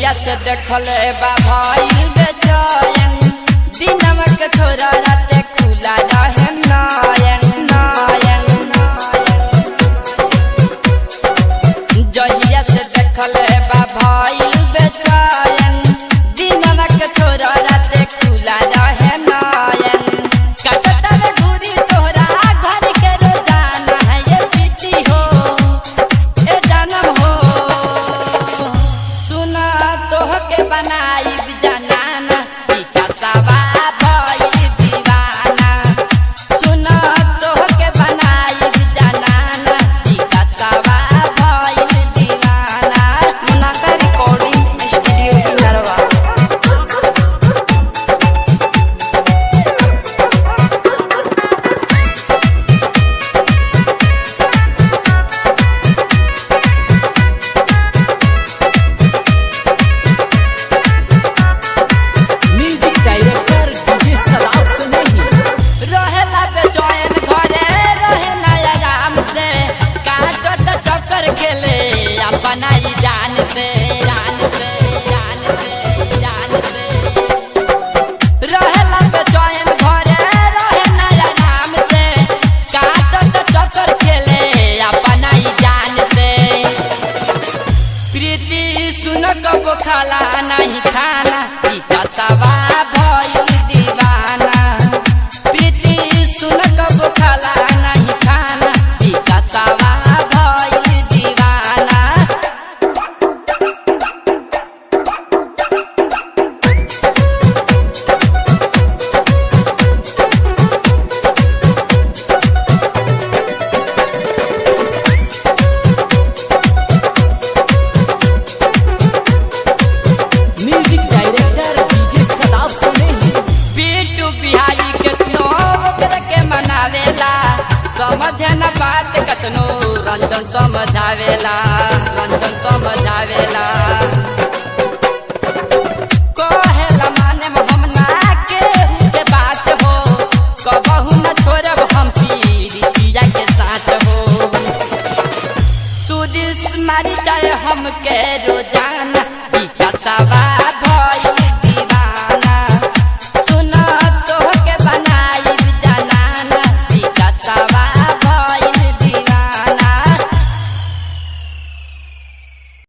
जहिया से देखल बा भइल बेचैन दिनवा के छोरा राते खुला रहे नयन नयन जहिया से देखल बा भइल बेचैन दिनवा के छोरा राते खुला रहे नयन कटता में घूरी तोहरा घर के रोजाना है ये पीती हो ए जानम हो सुना तोह के बनाई जनाना पिकासावा भइल दीवाना सुना तोह के बनाई जनाना पिकासावा भइल दीवाना मुनाका रिकॉर्डिंग स्टूडियो नरवा। म्यूजिक डायरेक्टर डीजे सदाब से नहीं रहेला बेचैन घरे रहे नया राम से काटत चक्कर खेले अपना ही जान से जान से जान से जान से रहेला बेचैन घरे रहे नया राम से काटत चक्कर खेले अपना ही जान से प्रीति सुन कब खाला नहीं खाना पिकासावा भइल दीवाना प्रीति सुन कब खाला नहीं खाना पिकासावा भइल दीवाना म्यूजिक डायरेक्टर डीजे सदाब से नहीं बिट्टू बिहारी केतनो ओकरा के मनावेला समझे न बात कतनो रंजन समझावेला कहेला माने हम ना केहू के बात हो कबहू न छोड़ब हम पीरिया के साथ हो सुदिस मारी चाहे हम के